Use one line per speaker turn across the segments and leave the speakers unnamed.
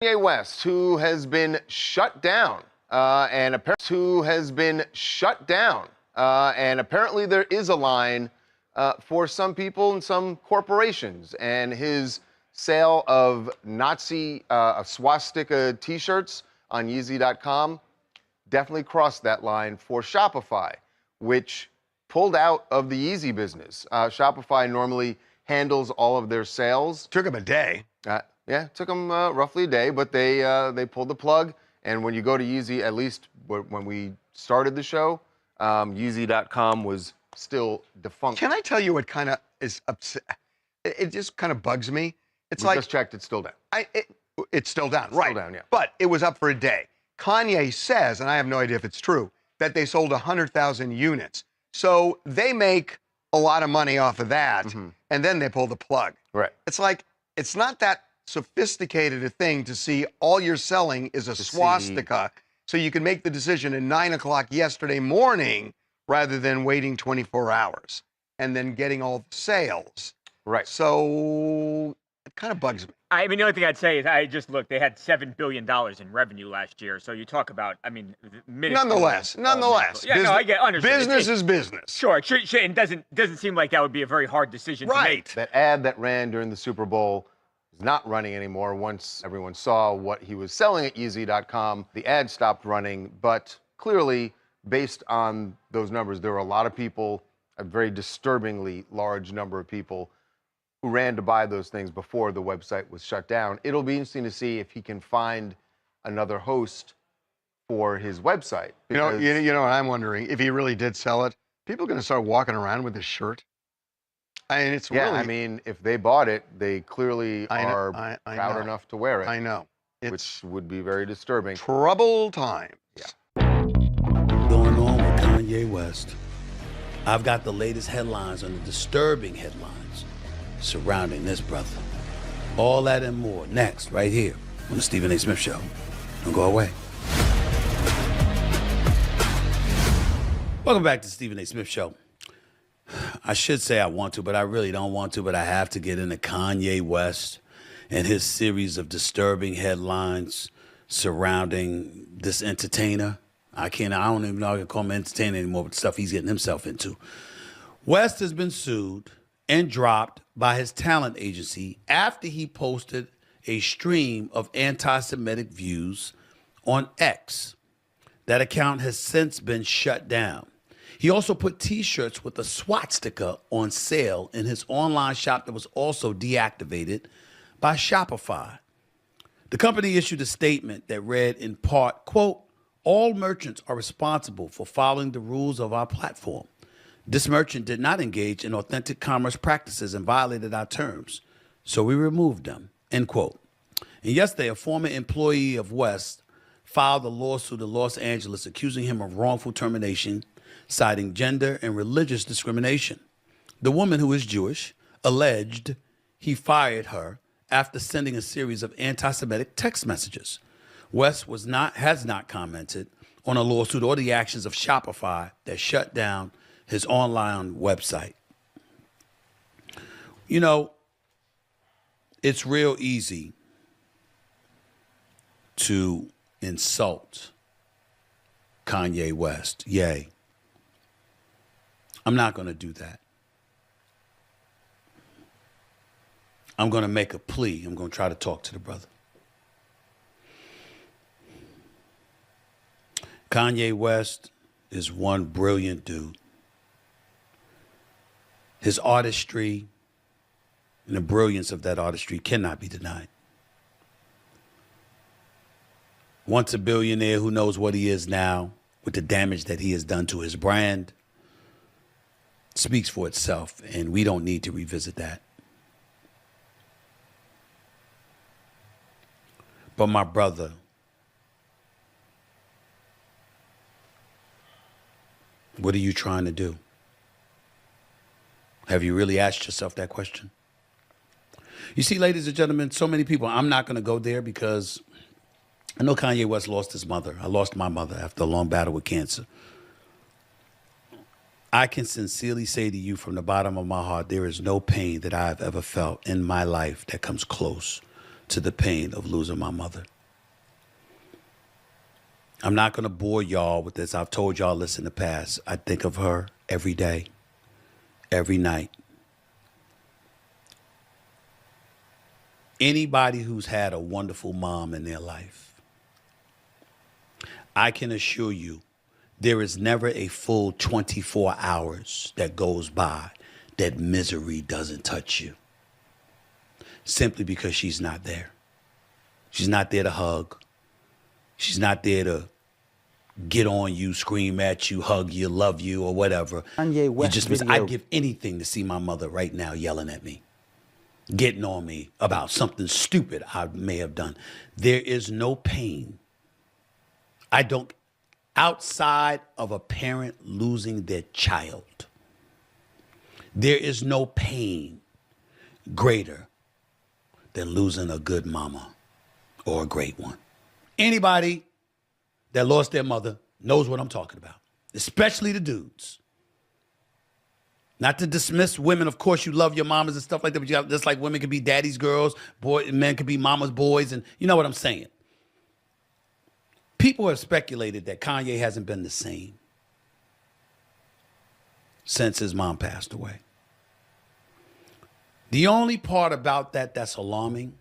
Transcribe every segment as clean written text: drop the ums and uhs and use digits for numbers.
Kanye West, who has been shut down, and apparently there is a line for some people and some corporations, and his sale of Nazi swastika T-shirts on Yeezy.com definitely crossed that line for Shopify, which pulled out of the Yeezy business. Shopify normally handles all of their sales.
Took them a day.
Yeah, it took them roughly a day, but they pulled the plug. And when you go to Yeezy, at least when we started the show, Yeezy.com was still defunct.
Can I tell you what kind of is upset? It just kind of bugs me. It's
We
like
just checked, it's still down.
it's still down,
It's
right?
still down, yeah.
But it was up for a day. Kanye says, and I have no idea if it's true, that they sold 100,000 units. So they make a lot of money off of that, and then they pull the plug.
Right.
It's like, it's not that sophisticated a thing to see all you're selling is a swastika, so you can make the decision at 9 o'clock yesterday morning rather than waiting 24 hours and then getting all the sales.
Right.
So it kind of bugs me.
I mean, the only thing I'd say is I just looked. They had $7 billion in revenue last year. So you talk about, I mean,
Nonetheless.
Yeah, no, I get understood.
Business is business.
Sure, it should, and doesn't seem like that would be a very hard decision to make.
That ad that ran during the Super Bowl is not running anymore. Once everyone saw what he was selling at Yeezy.com, the ad stopped running. But clearly, based on those numbers, there were a lot of people, a very disturbingly large number of people, who ran to buy those things before the website was shut down. It'll be interesting to see if he can find another host for his website.
You know what I'm wondering? If he really did sell it, people are going to start walking around with his shirt. I mean, it's really...
I mean, if they bought it, they clearly are proud enough to wear it.
I know.
Which would be very disturbing.
Trouble times.
Yeah.
Going on with Kanye West. I've got the latest headlines on the disturbing headlines surrounding this brother. All that and more next, right here on the Stephen A. Smith Show. Don't go away. Welcome back to the Stephen A. Smith Show. I should say I want to, but I really don't want to, but I have to get into Kanye West and his series of disturbing headlines surrounding this entertainer. I don't even know I can call him entertainer anymore, but the stuff he's getting himself into. West has been sued and dropped by his talent agency after he posted a stream of anti-Semitic views on X. That account has since been shut down. He also put T-shirts with a swastika on sale in his online shop that was also deactivated by Shopify. The company issued a statement that read in part, quote, "All merchants are responsible for following the rules of our platform. This merchant did not engage in authentic commerce practices and violated our terms, so we removed them," end quote. And yesterday, a former employee of West filed a lawsuit in Los Angeles accusing him of wrongful termination, citing gender and religious discrimination. The woman, who is Jewish, alleged he fired her after sending a series of anti-Semitic text messages. West has not commented on a lawsuit or the actions of Shopify that shut down his online website. You know, it's real easy to insult Kanye West. Yay. I'm not going to do that. I'm going to make a plea. I'm going to try to talk to the brother. Kanye West is one brilliant dude. His artistry and the brilliance of that artistry cannot be denied. Once a billionaire, who knows what he is now with the damage that he has done to his brand, speaks for itself, and we don't need to revisit that. But my brother, what are you trying to do? Have you really asked yourself that question? You see, ladies and gentlemen, so many people, I'm not going to go there because I know Kanye West lost his mother. I lost my mother after a long battle with cancer. I can sincerely say to you from the bottom of my heart, there is no pain that I've ever felt in my life that comes close to the pain of losing my mother. I'm not going to bore y'all with this. I've told y'all this in the past. I think of her every day, every night. Anybody who's had a wonderful mom in their life, I can assure you there is never a full 24 hours that goes by that misery doesn't touch you. Simply because she's not there. She's not there to hug. She's not there to get on you, scream at you, hug you, love you, or whatever.
Kanye West
I'd give anything to see my mother right now yelling at me, getting on me about something stupid I may have done. There is no pain. Outside of a parent losing their child, there is no pain greater than losing a good mama or a great one. Anybody that lost their mother knows what I'm talking about, especially the dudes. Not to dismiss women. Of course, you love your mamas and stuff like that, but just like women can be daddy's girls, men can be mama's boys, and you know what I'm saying. People have speculated that Kanye hasn't been the same since his mom passed away. The only part about that that's alarming,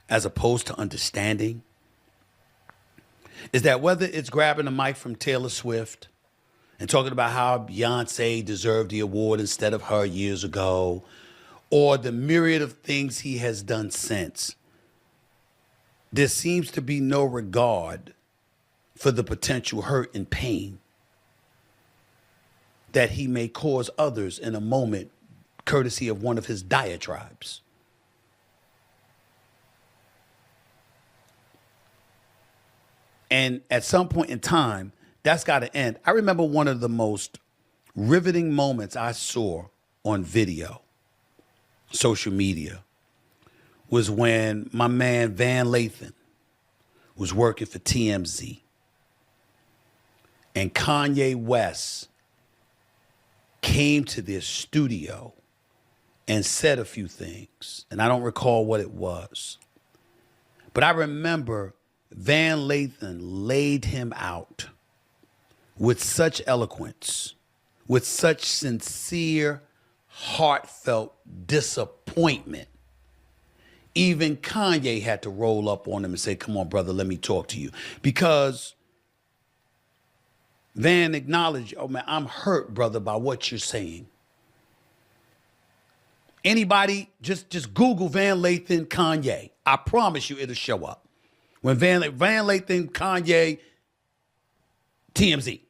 as opposed to understanding, is that whether it's grabbing the mic from Taylor Swift and talking about how Beyonce deserved the award instead of her years ago, or the myriad of things he has done since, there seems to be no regard for the potential hurt and pain that he may cause others in a moment, courtesy of one of his diatribes. And at some point in time, that's got to end. I remember one of the most riveting moments I saw on video, social media, was when my man Van Lathan was working for TMZ. And Kanye West came to their studio and said a few things. And I don't recall what it was. But I remember Van Lathan laid him out with such eloquence, with such sincere, heartfelt disappointment. Even Kanye had to roll up on him and say, come on, brother, let me talk to you. Because Van acknowledged, oh man, I'm hurt, brother, by what you're saying. Anybody, just Google Van Lathan, Kanye. I promise you it'll show up. When Van Lathan, Kanye, TMZ.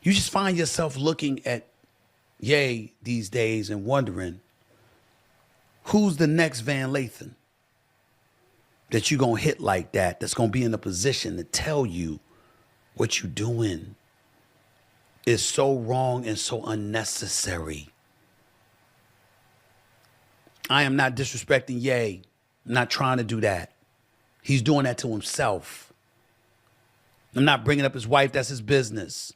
You just find yourself looking at Ye these days and wondering, who's the next Van Lathan that you're going to hit like that, that's going to be in a position to tell you what you're doing is so wrong and so unnecessary. I am not disrespecting Ye. I'm not trying to do that. He's doing that to himself. I'm not bringing up his wife. That's his business.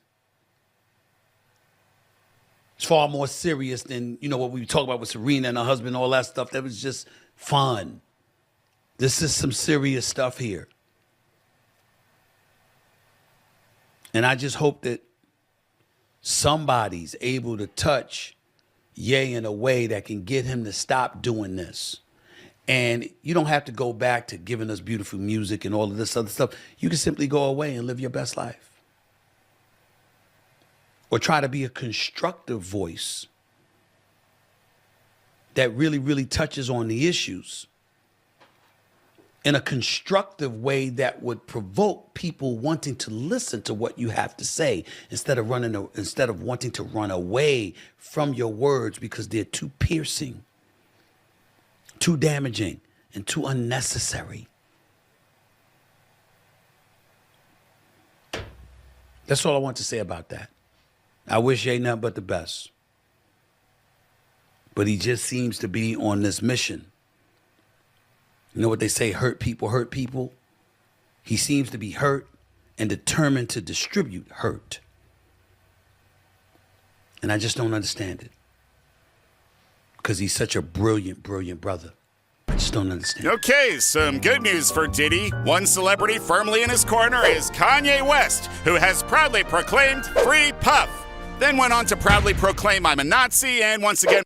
It's far more serious than, what we talk about with Serena and her husband, all that stuff. That was just fun. This is some serious stuff here. And I just hope that somebody's able to touch Ye in a way that can get him to stop doing this. And you don't have to go back to giving us beautiful music and all of this other stuff. You can simply go away and live your best life. Or try to be a constructive voice that really, really touches on the issues in a constructive way that would provoke people wanting to listen to what you have to say instead of wanting to run away from your words because they're too piercing, too damaging, and too unnecessary. That's all I want to say about that. I wish Ye nothing but the best. But he just seems to be on this mission. You know what they say, hurt people hurt people? He seems to be hurt and determined to distribute hurt. And I just don't understand it. because he's such a brilliant, brilliant brother. I just don't understand.
Okay, some good news for Diddy. One celebrity firmly in his corner is Kanye West, who has proudly proclaimed Free Puff. Then went on to proudly proclaim I'm a Nazi and once again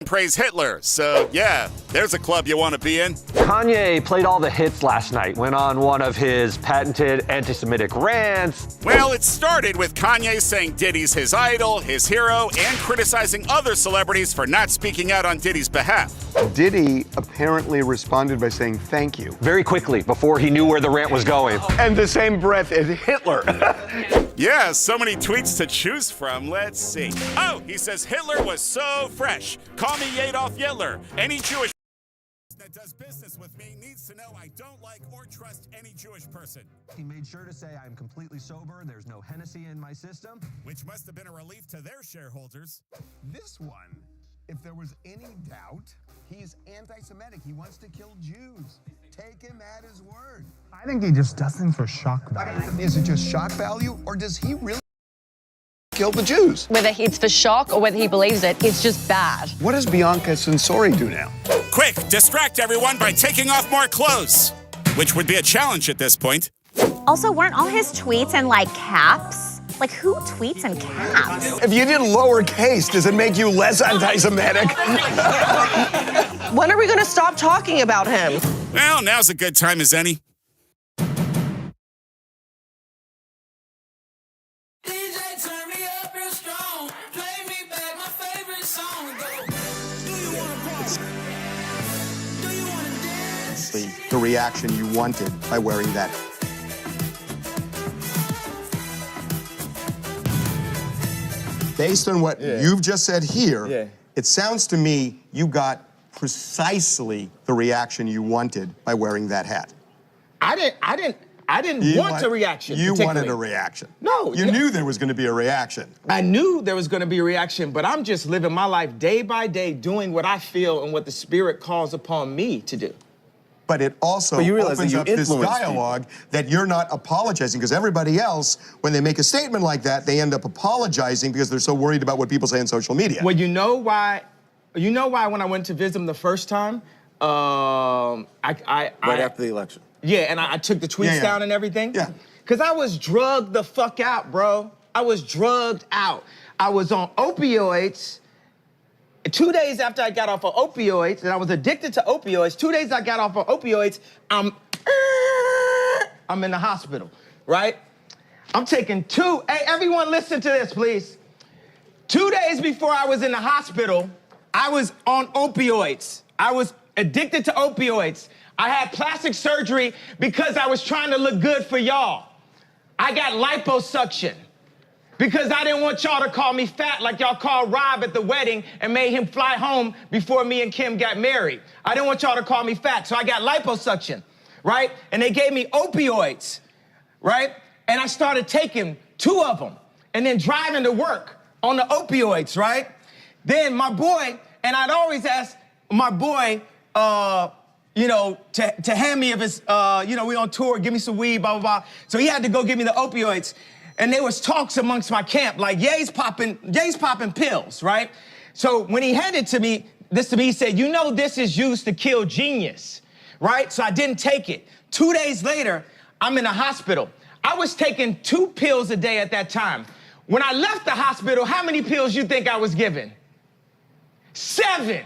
praise Hitler. So yeah, there's a club you want to be in.
Kanye played all the hits last night, went on one of his patented anti-Semitic rants.
Well, it started with Kanye saying Diddy's his idol, his hero, and criticizing other celebrities for not speaking out on Diddy's behalf.
Diddy apparently responded by saying thank you.
Very quickly, before he knew where the rant was going.
And the same breath as Hitler.
Yeah, so many tweets to choose from. Let's see. Oh, he says Hitler was so fresh. Call me Adolf Hitler. Any Jewish that does business with me needs to know I don't like or trust any Jewish person.
He made sure to say I'm completely sober, there's no Hennessy in my system.
Which must have been a relief to their shareholders.
This one, if there was any doubt, he's anti-Semitic. He wants to kill Jews. Take him at his word.
I think he just does things for shock value.
Is it just shock value, or does he really kill the Jews?
Whether it's for shock or whether he believes it, it's just bad.
What does Bianca Censori do now?
Quick, distract everyone by taking off more clothes. Which would be a challenge at this point.
Also, weren't all his tweets in like caps? Like, who tweets in caps?
If you did lowercase, does it make you less anti-Semitic?
When are we going to stop talking about him?
Well, now's a good time as any.
The reaction you wanted by wearing that. Based on what you've just said here, it sounds to me you got precisely the reaction you wanted by wearing that hat.
I didn't want a reaction.
You wanted a reaction.
No.
You knew there was going to be a reaction.
I knew there was going to be a reaction, but I'm just living my life day by day, doing what I feel and what the Spirit calls upon me to do.
But it also opens up this dialogue that you're not apologizing, because everybody else, when they make a statement like that, they end up apologizing because they're so worried about what people say on social media.
Well, you know why when I went to visit him the first time, right
after the election.
Yeah, and I took the tweets down and everything.
Yeah.
Because I was drugged the fuck out, bro. I was drugged out. I was on opioids. 2 days after I got off of opioids, and I was addicted to opioids, 2 days I got off of opioids, I'm in the hospital, right? I'm taking hey, everyone listen to this, please. 2 days before I was in the hospital, I was on opioids. I was addicted to opioids. I had plastic surgery because I was trying to look good for y'all. I got liposuction because I didn't want y'all to call me fat like y'all called Rob at the wedding and made him fly home before me and Kim got married. I didn't want y'all to call me fat, so I got liposuction, right? And they gave me opioids, right? And I started taking 2 of them and then driving to work on the opioids, right? Then my boy, and I'd always ask my boy, to hand me if it's, we on tour, give me some weed, blah, blah, blah. So he had to go give me the opioids. And there was talks amongst my camp, like, Ye's popping pills, right? So when he handed this to me, he said, this is used to kill genius, right? So I didn't take it. 2 days later, I'm in the hospital. I was taking 2 pills a day at that time. When I left the hospital, how many pills you think I was given? 7.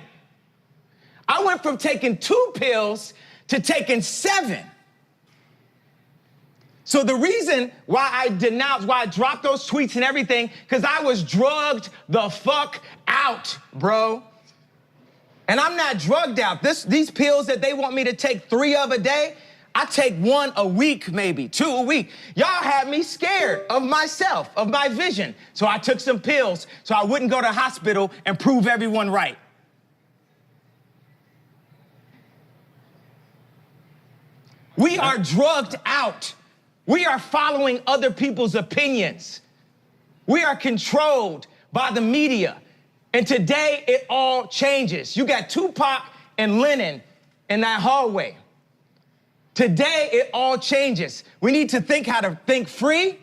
I went from taking 2 pills to taking 7. So the reason why I dropped those tweets and everything, because I was drugged the fuck out, bro. And I'm not drugged out. These pills that they want me to take 3 of a day, I take 1 a week, maybe 2 a week. Y'all had me scared of myself, of my vision. So I took some pills so I wouldn't go to hospital and prove everyone right. We are drugged out. We are following other people's opinions. We are controlled by the media. And today, it all changes. You got Tupac and Lennon in that hallway. Today, it all changes. We need to think how to think free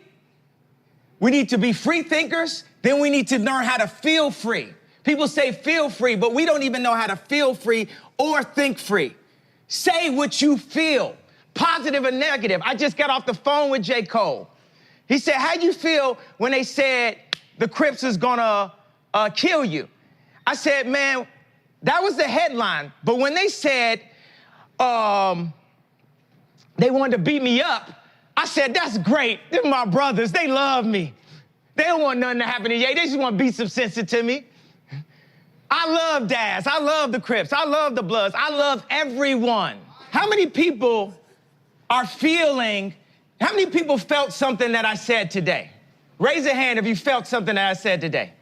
We need to be free thinkers. Then we need to learn how to feel free. People say feel free, but we don't even know how to feel free or think free. Say what you feel, positive or negative. I just got off the phone with J. Cole. He said, how'd you feel when they said the Crips is gonna kill you? I said, man, that was the headline. But when they said they wanted to beat me up, I said, that's great. They're my brothers. They love me. They don't want nothing to happen to Ye. They just want to beat some sense into me. I love Daz. I love the Crips. I love the Bloods. I love everyone. How many people are feeling, how many people felt something that I said today? Raise a hand if you felt something that I said today.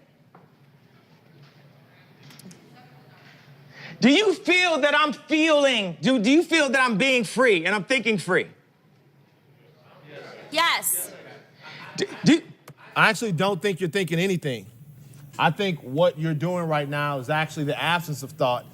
Do you feel that I'm feeling, do you feel that I'm being free and I'm thinking free?
Yes.
I actually don't think you're thinking anything. I think what you're doing right now is actually the absence of thought.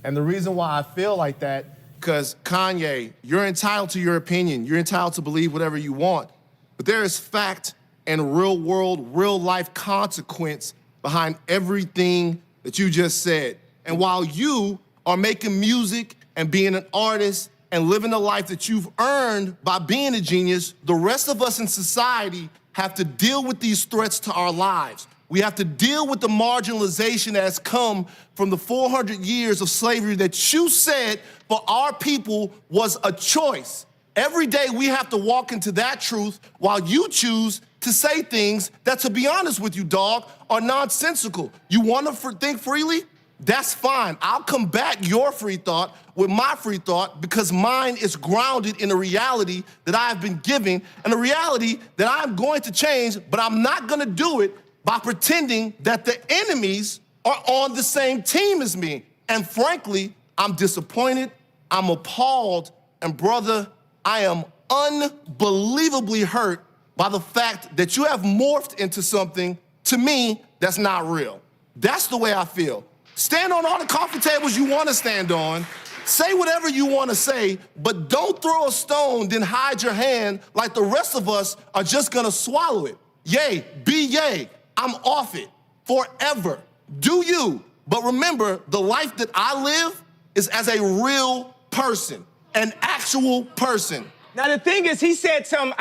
And the reason why I feel like that, because Kanye, you're entitled to your opinion. You're entitled to believe whatever you want. But there is fact and real world, real life consequence behind everything that you just said. And while you are making music and being an artist and living the life that you've earned by being a genius, the rest of us in society have to deal with these threats to our lives. We have to deal with the marginalization that has come from the 400 years of slavery that you said for our people was a choice. Every day we have to walk into that truth while you choose to say things that, to be honest with you, dog, are nonsensical. You want to think freely? That's fine. I'll combat your free thought with my free thought because mine is grounded in a reality that I have been given and a reality that I'm going to change, but I'm not going to do it by pretending that the enemies are on the same team as me. And frankly, I'm disappointed, I'm appalled, and brother, I am unbelievably hurt by the fact that you have morphed into something, to me, that's not real. That's the way I feel. Stand on all the coffee tables you want to stand on, say whatever you want to say, but don't throw a stone, then hide your hand like the rest of us are just gonna swallow it. Yay, be yay. I'm off it forever. Do you? But remember, the life that I live is as a real person, an actual person.
Now the thing is, he said something,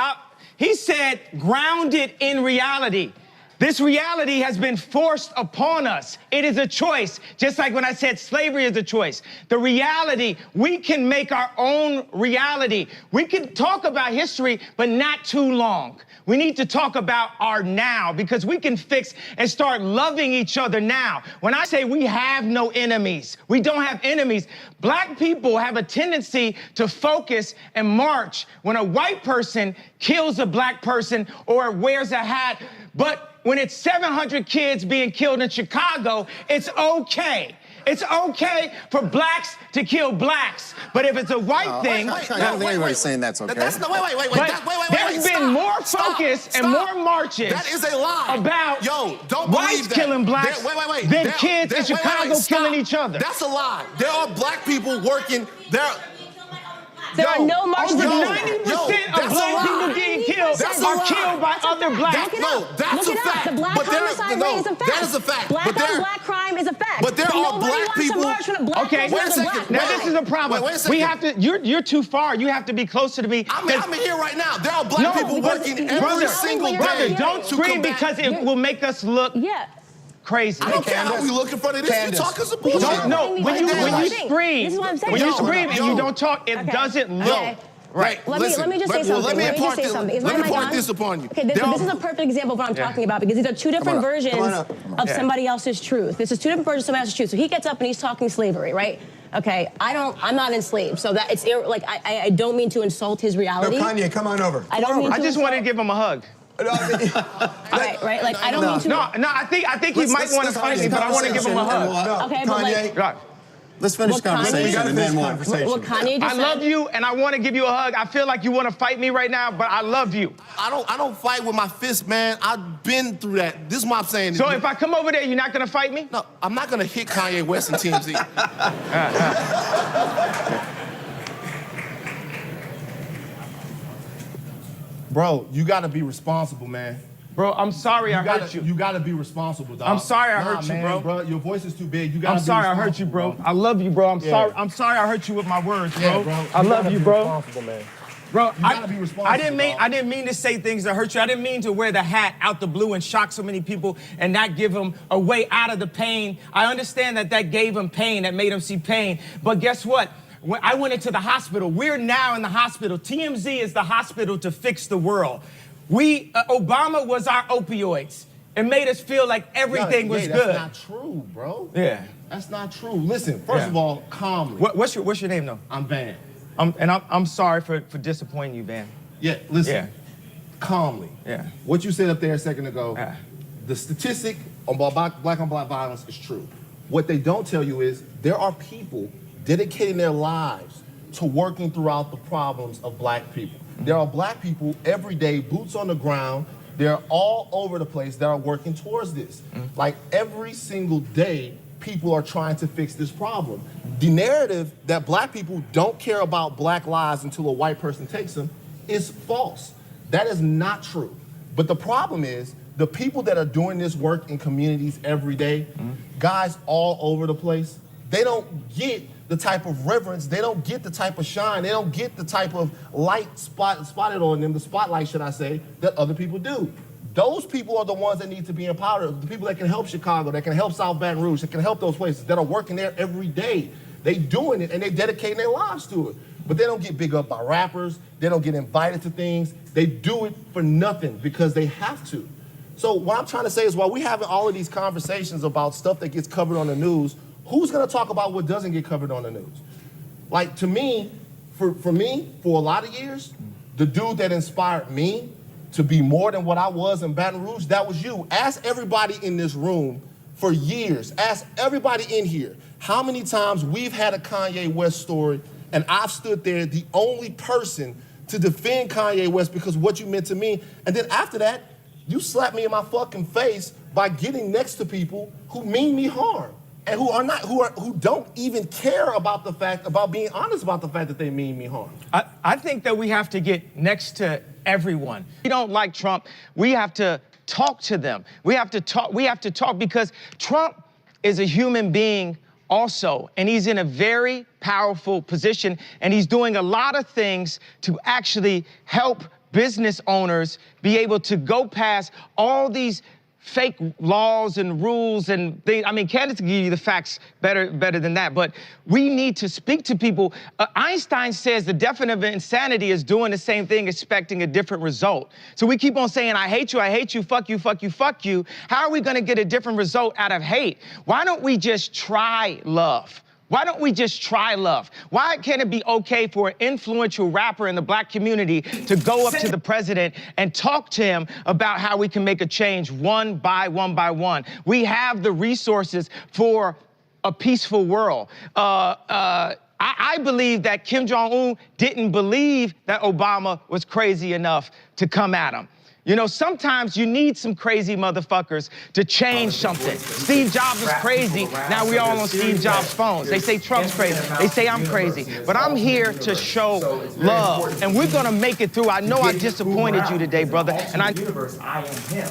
he said grounded in reality. This reality has been forced upon us. It is a choice, just like when I said slavery is a choice. The reality, we can make our own reality. We can talk about history, but not too long. We need to talk about our now because we can fix and start loving each other now. When I say we have no enemies, we don't have enemies. Black people have a tendency to focus and march when a white person kills a black person or wears a hat, but when it's 700 kids being killed in Chicago, it's okay. It's okay for blacks to kill blacks. But if it's a white thing...
I don't think anybody's saying that's okay.
There's
been more focus and more marches
that is a lie.
About
don't
whites killing blacks than kids in Chicago killing each other.
That's a lie. There are black people working...
There are no marches
over
against
90% of black people getting killed are killed by other blacks.
No, that's a fact.
The black homicide rate is a fact.
That is a fact.
Black on black crime is a fact.
But there are black people.
Okay,
wait a second.
Now this is a problem.
Wait a second.
We have to. You're too far. You have to be closer to me.
I'm here right now. There are black people working every single day.
Brother, don't scream because it will make us look. Crazy.
I don't care how we look in front of this. You're talking some bullshit.
No, when you scream,
this is what I'm saying.
when you scream and you don't talk, it doesn't look.
Right.
Let me just say something.
Let me impart this upon you.
Okay, this is a perfect example of what I'm talking about because these are two different versions of somebody else's truth. This is two different versions of somebody else's truth. So he gets up and he's talking slavery, right? Okay, I'm not enslaved, so that it's like I don't mean to insult his reality.
No, Kanye, come on over.
I just wanted to give him a hug.
right. Like I don't mean to.
No. I think he might want to fight me, but I want to give him a hug.
Okay, but like.
Let's finish the conversation and then
what Kanye just
I love you, and I want to give you a hug. I feel like you want to fight me right now, but I love you.
I don't fight with my fist, man. I've been through that. This is what I'm saying.
So if I come over there, you're not going to fight me?
No, I'm not going to hit Kanye West and TMZ. Bro, you got to be responsible, man.
Bro, I'm sorry I hurt you.
You gotta be responsible, dog.
I'm sorry I hurt you, bro.
Your voice is too big. You gotta
I'm sorry I hurt you, bro. I love you, bro. I'm sorry I hurt you with my words, bro.
Yeah, bro.
I love you, bro.
Responsible, man.
Bro,
You gotta be responsible,
I didn't mean to say things that hurt you. I didn't mean to wear the hat out the blue and shock so many people and not give them a way out of the pain. I understand that gave them pain, that made them see pain. But guess what? When I went into the hospital. We're now in the hospital. TMZ is the hospital to fix the world. Obama was our opioids. It made us feel like everything was good.
That's not true, bro.
Yeah.
That's not true. Listen, first of all, calmly.
What's your name, though?
I'm Van.
I'm sorry for disappointing you, Van.
Yeah, listen. Calmly.
Yeah.
What you said up there a second ago, the statistic on black on black violence is true. What they don't tell you is there are people dedicating their lives to working throughout the problems of black people. There are black people every day, boots on the ground. They're all over the place that are working towards this. Like every single day, people are trying to fix this problem. The narrative that black people don't care about black lives until a white person takes them is false. That is not true. But the problem is the people that are doing this work in communities every day, guys all over the place, they don't get the type of reverence, they don't get the type of shine, they don't get the type of light spotted on them, the spotlight, should I say, that other people do. Those people are the ones that need to be empowered, the people that can help Chicago, that can help South Baton Rouge, that can help those places, that are working there every day. They doing it and they dedicating their lives to it. But they don't get big up by rappers, they don't get invited to things, they do it for nothing because they have to. So what I'm trying to say is while we're having all of these conversations about stuff that gets covered on the news, who's gonna talk about what doesn't get covered on the news? Like to me, for a lot of years, the dude that inspired me to be more than what I was in Baton Rouge, that was you. Ask everybody in this room for years, ask everybody in here, how many times we've had a Kanye West story and I've stood there, the only person to defend Kanye West because of what you meant to me, and then after that, you slapped me in my fucking face by getting next to people who mean me harm. And who don't even care about being honest about the fact that they mean me harm.
I think that we have to get next to everyone. We don't like Trump. We have to talk to them. We have to talk because Trump is a human being also, and he's in a very powerful position, and he's doing a lot of things to actually help business owners be able to go past all these fake laws and rules and things. I mean, candidates can give you the facts better than that, but we need to speak to people. Einstein says the definition of insanity is doing the same thing, expecting a different result. So we keep on saying, I hate you, fuck you, fuck you, fuck you. How are we gonna get a different result out of hate? Why don't we just try love? Why don't we just try love? Why can't it be okay for an influential rapper in the black community to go up to the president and talk to him about how we can make a change one by one? We have the resources for a peaceful world. I believe that Kim Jong-un didn't believe that Obama was crazy enough to come at him. You know, sometimes you need some crazy motherfuckers to change something. Steve Jobs is crazy. Now we all on Steve Jobs' phones. They say Trump's crazy. They say I'm crazy. But I'm here to show love. And we're gonna make it through. I know I disappointed you today, brother. And I
am him.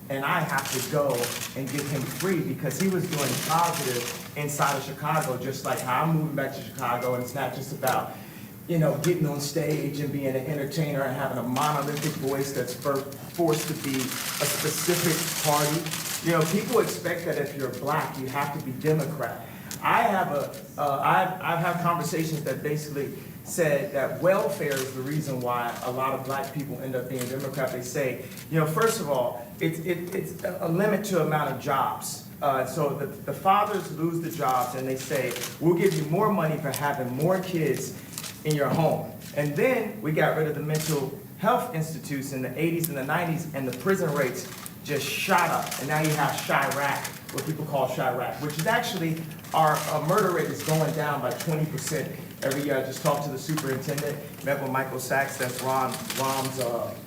And I have to go and get him free because he was doing positive inside of Chicago, just like how I'm moving back to Chicago. And it's not just about, you know, getting on stage and being an entertainer and having a monolithic voice that's forced to be a specific party. You know, people expect that if you're black, you have to be Democrat. I've had conversations that basically said that welfare is the reason why a lot of black people end up being Democrat. They say, you know, first of all, it's a limit to amount of jobs. So the fathers lose the jobs and they say, we'll give you more money for having more kids in your home. And then we got rid of the mental health institutes in the 80s and the 90s, and the prison rates just shot up. And now you have Chirac, what people call Chirac, which is actually our murder rate is going down by 20% every year. I just talked to the superintendent, met with Michael Sachs, that's Rom's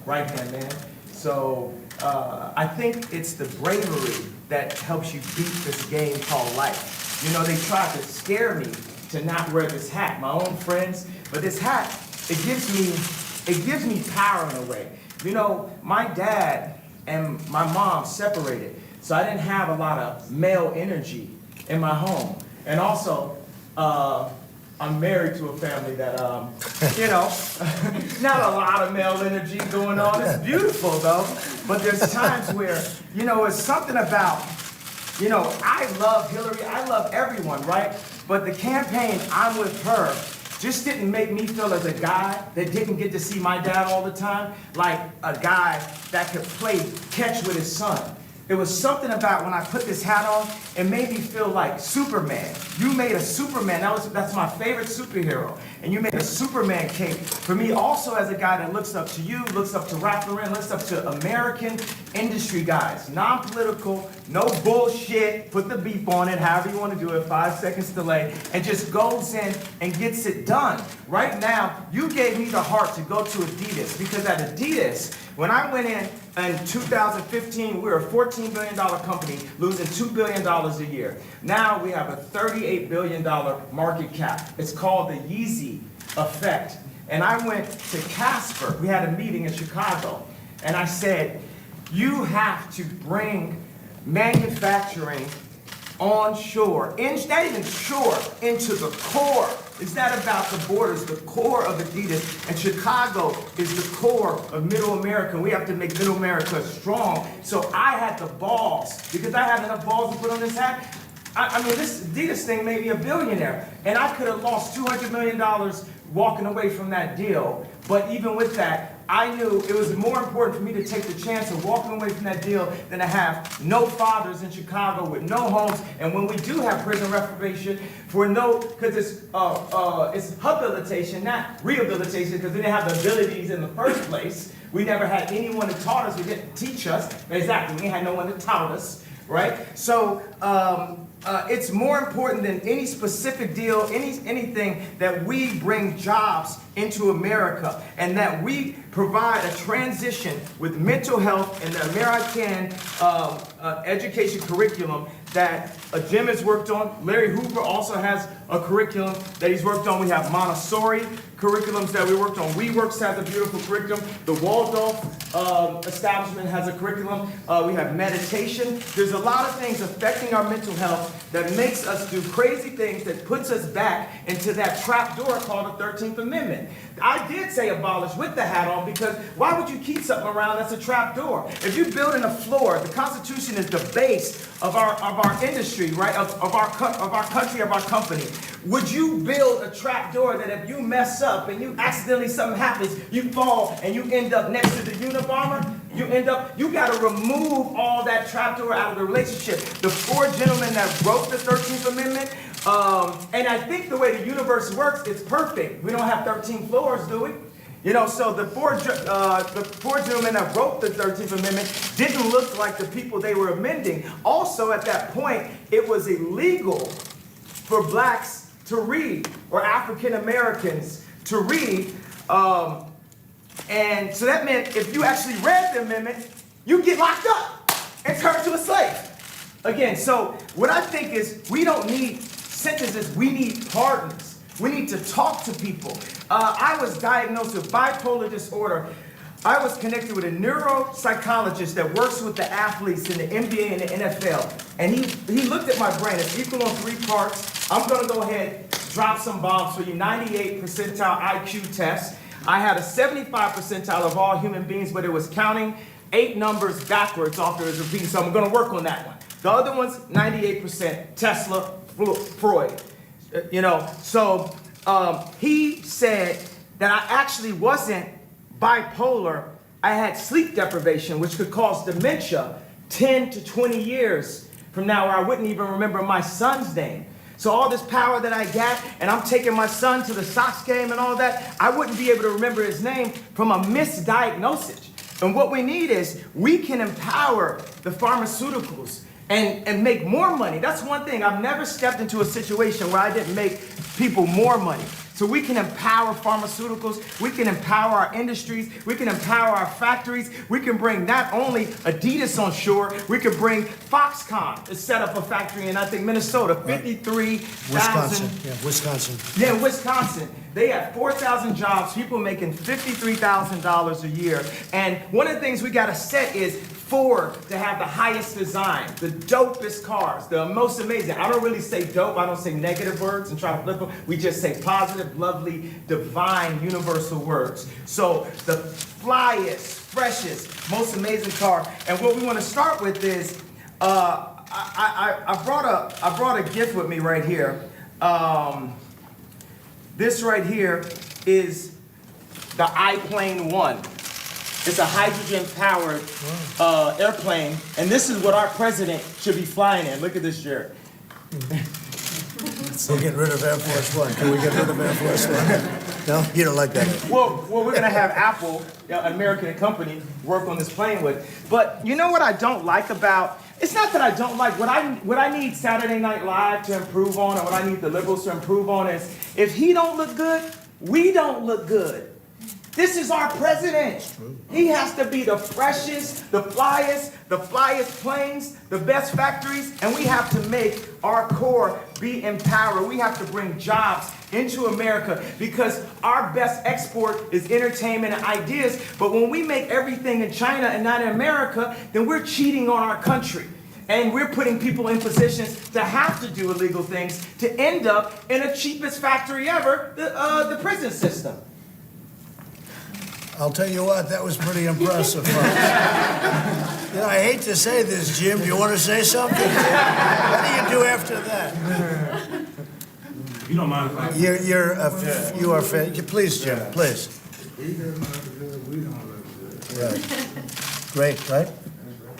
right-hand man. So I think it's the bravery that helps you beat this game called life. You know, they tried to scare me to not wear this hat, my own friends, but this hat, it gives me power in a way. You know, my dad and my mom separated. So I didn't have a lot of male energy in my home. And also, I'm married to a family that, you know, not a lot of male energy going on. It's beautiful though, but there's times where, you know, it's something about, you know, I love Hillary, I love everyone, right? But the campaign, I'm with her, just didn't make me feel as a guy that didn't get to see my dad all the time, like a guy that could play catch with his son. It was something about when I put this hat on, it made me feel like Superman. You made a Superman, that's my favorite superhero. And you made a Superman cape for me also as a guy that looks up to you, looks up to Roc-A-Fella, looks up to American industry guys. Non-political, no bullshit, put the beep on it, however you want to do it, 5 seconds delay, and just goes in and gets it done. Right now, you gave me the heart to go to Adidas, because at Adidas, when I went in 2015, we were a $14 billion company losing $2 billion a year. Now we have a $38 billion market cap. It's called the Yeezy effect. And I went to Casper. We had a meeting in Chicago. And I said, you have to bring manufacturing onshore, not even shore, into the core. It's not about the borders, the core of Adidas. And Chicago is the core of Middle America. We have to make Middle America strong. So I had the balls, because I had enough balls to put on this hat. I mean, this Adidas thing made me a billionaire. And I could have lost $200 million walking away from that deal. But even with that, I knew it was more important for me to take the chance of walking away from that deal than to have no fathers in Chicago with no homes. And when we do have prison reformation, because it's habilitation, not rehabilitation, because we didn't have the abilities in the first place. We never had anyone that taught us, who didn't teach us. Exactly, we had no one that taught us, right? So it's more important than any specific deal, anything, that we bring jobs into America, and that we provide a transition with mental health and the American education curriculum that Jim has worked on. Larry Hoover also has a curriculum that he's worked on. We have Montessori curriculums that we worked on. WeWorks has a beautiful curriculum. The Waldorf establishment has a curriculum. We have meditation. There's a lot of things affecting our mental health that makes us do crazy things, that puts us back into that trap door called the 13th Amendment. I did say abolish with the hat on, because why would you keep something around that's a trap door? If you're building a floor, the Constitution is the base of our industry, right? Of our country, of our company. Would you build a trap door that if you mess up and you accidentally something happens, you fall and you end up next to the Unabomber? You got to remove all that trapdoor out of the relationship. The four gentlemen that wrote the 13th Amendment, and I think the way the universe works, it's perfect. We don't have 13 floors, do we? You know, so the four gentlemen that wrote the 13th Amendment didn't look like the people they were amending. Also, at that point, it was illegal for blacks to read, or African Americans to read. And so that meant if you actually read the amendment, you get locked up and turned to a slave. Again, so what I think is we don't need sentences, we need pardons. We need to talk to people. I was diagnosed with bipolar disorder. I was connected with a neuropsychologist that works with the athletes in the NBA and the NFL. And he looked at my brain. It's equal on 3 parts. I'm going to go ahead, drop some bombs for you. 98 percentile IQ test. I had a 75 percentile of all human beings, but it was counting 8 numbers backwards after it was repeating. So I'm going to work on that one. The other one's 98%, Tesla, Freud. You know, so he said that I actually wasn't bipolar. I had sleep deprivation, which could cause dementia 10 to 20 years from now, where I wouldn't even remember my son's name. So all this power that I got, and I'm taking my son to the Sox game and all that, I wouldn't be able to remember his name from a misdiagnosis. And what we need is, we can empower the pharmaceuticals and make more money. That's one thing. I've never stepped into a situation where I didn't make people more money. So we can empower pharmaceuticals, we can empower our industries, we can empower our factories, we can bring not only Adidas on shore, we can bring Foxconn to set up a factory in, I think, Minnesota, 53,000.
Wisconsin.
Yeah, Wisconsin. They have 4,000 jobs, people making $53,000 a year. And one of the things we got to set is Ford to have the highest design, the dopest cars, the most amazing. I don't really say dope, I don't say negative words and try to flip them. We just say positive, lovely, divine, universal words. So the flyest, freshest, most amazing car. And what we want to start with is, I brought a gift with me right here. This right here is the iPlane 1. It's a hydrogen-powered airplane, and this is what our president should be flying in. Look at this, Jared.
We'll get rid of Air Force One. Can we get rid of Air Force One? No? You don't like that?
Well, we're going to have Apple, an American company, work on this plane with. But you know what I don't like about, it's not that I don't like, what I need Saturday Night Live to improve on, or what I need the liberals to improve on is, if he don't look good, we don't look good. This is our president. He has to be the freshest, the flyest planes, the best factories, and we have to make our core be empowered. We have to bring jobs into America because our best export is entertainment and ideas. But when we make everything in China and not in America, then we're cheating on our country. And we're putting people in positions to have to do illegal things to end up in the cheapest factory ever, the prison system.
I'll tell you what, that was pretty impressive, folks. You know, I hate to say this, Jim. Do you want to say something? What do you do after that?
You don't mind if I...
You are please, Jim, please. Right. Great, right?